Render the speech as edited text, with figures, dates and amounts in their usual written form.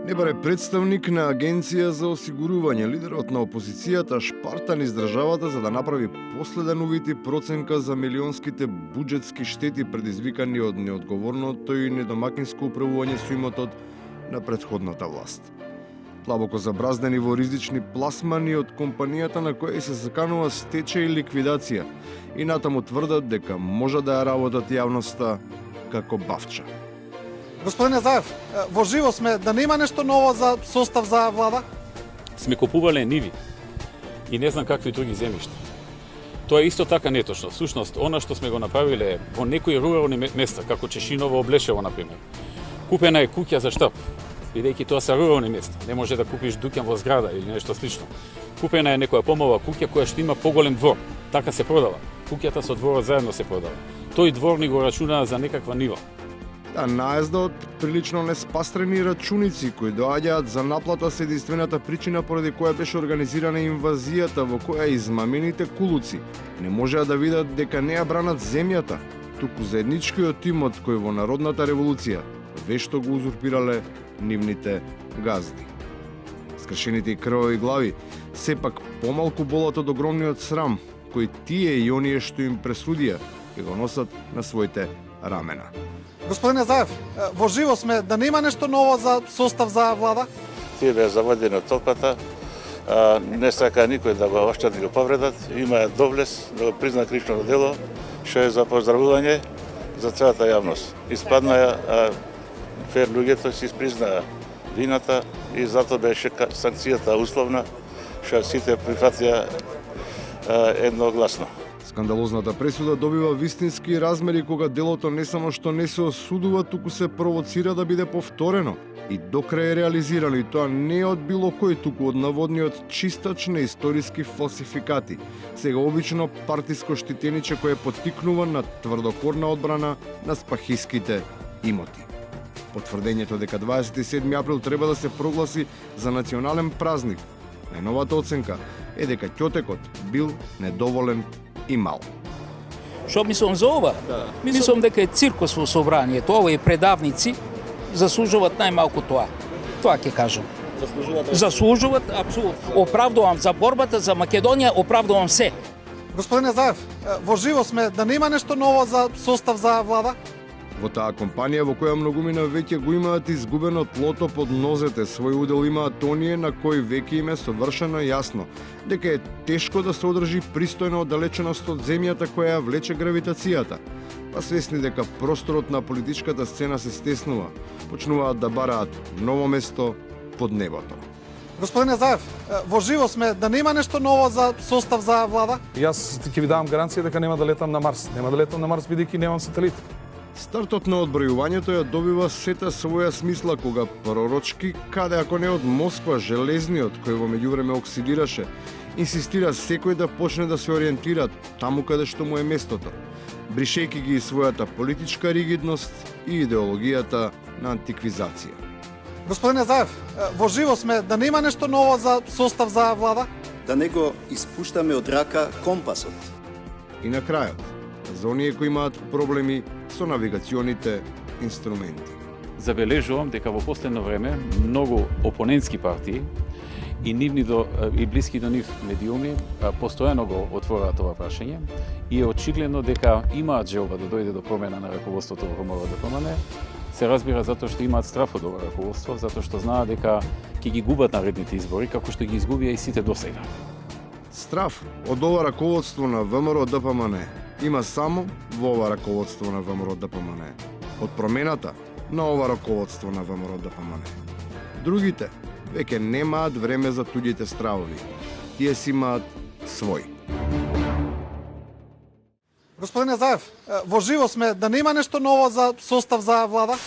Не баре представник на Агенција за осигурување, лидерот на опозицијата шпарта низ државата за да направи последен увид и проценка за милионските буџетски штети предизвикани од неодговорното и недомакинско управување со имотот на претходната власт. Длабоко забраздени во ризични пласмани од компанијата на која се заканува стечај и ликвидација и натаму тврдат дека може да ја работат јавноста како бавча. Господине Заев, во живо сме, да нема нешто ново за состав за влада? Сме купувале ниви и не знам какви други земјишта. Тоа е исто така неточно. Всушност, она што сме го направиле во некои рурални места, како Чешиново, Облешево, например. Купена е куќа за штаб, бидејќи тоа се рурални места. Не може да купиш дуќан во зграда или нешто слично. Купена е некоја помала куќа која што има поголем двор. Така се продава. Куќата со дворот заедно се продава. Тој двор ни го рачунаа за некаква нива. Наезда од прилично неспастрени рачуници кои доаѓаат за наплата се единствената причина поради која беше организирана инвазијата во која измамените кулуци не можеа да видат дека не ја бранат земјата, туку заедничкиот имот кој во Народната револуција вешто го узурпирале нивните газди. Скршените и крвави глави сепак помалку болат од огромниот срам кој тие и оние што им пресудија ќе го носат на своите рамена. Господине Заев, во живо сме, да нема нешто ново за состав за влада? Тие беа заводени од толпата, не сака никој да го оштат да го повредат, има довлез да го призна кривично дело, што е за поздравување за целата јавност. Испадна фер луѓето си признаа вината и затоа беше санкцијата условна, што сите прифатија едногласно. Скандалозната пресуда добива вистински размери кога делото не само што не се осудува, туку се провоцира да биде повторено и до крај реализирано, и тоа не од било кој, туку од наводниот чистач на историски фалсификати. Сега обично партиско штитениче кој е поттикнува на тврдокорна одбрана на спахиските имоти. Потврдењето дека 27 април треба да се прогласи за национален празник, најновата оценка е дека ќотекот бил недоволен и мал. Што мислам за ова? Мислам дека е циркус во собранието. Овои предавници заслужуваат најмалку тоа. Тоа ќе кажам. Заслужуваат, апсолутно. Оправдувам за борбата за Македонија, оправдувам се. Господине Заев, во живо сме, да нема нешто ново за состав за влада? Во таа компанија во која многумина веќе го имаат изгубено тлото под нозете, свој удел имаат оние на кои веќе им е совршено јасно дека е тешко да се одржи пристојна оддалеченост од земјата која ја влече гравитацијата. Па свесни дека просторот на политичката сцена се стеснува, почнуваат да бараат ново место под небото. Господине Заев, во живо сме, да нема нешто ново за состав за влада? Јас ќе ви давам гаранција дека нема да летам на Марс. Нема да летам на Марс бидејќи немам сателит. Стартот на одбројувањето ја добива сета своја смисла кога пророчки, каде ако не од Москва, железниот, кој во меѓувреме оксидираше, инсистира секој да почне да се ориентира таму каде што му е местото, бришејќи ги својата политичка ригидност и идеологијата на антиквизација. Господине Заев, во живо сме, да нема нешто ново за состав за влада? Да не го испуштаме од рака компасот. И на крајот, за оние кои имаат проблеми со навигационите инструменти. Забележувам дека во последно време многу опонентски партии и нивни и блиски до нив медиуми постојано го отвораат ова прашање и е очигледно дека имаат желба да дојде до промена на раководството во ВМРО-ДПМН. Се разбира затоа што имаат страф од ова раководство, затоа што знаат дека ќе ги губат наредните избори, како што ги изгубија и сите досега. Страф од ова раководство на ВМРО-ДПМН има само во ова раководство на ВМРО-ДПМН. Од промената на ова раководство на ВМРО-ДПМН. Другите веќе немаат време за туѓите стравови. Тие си имаат свој. Господине Заев, во живо сме, да нема нешто ново за состав за влада?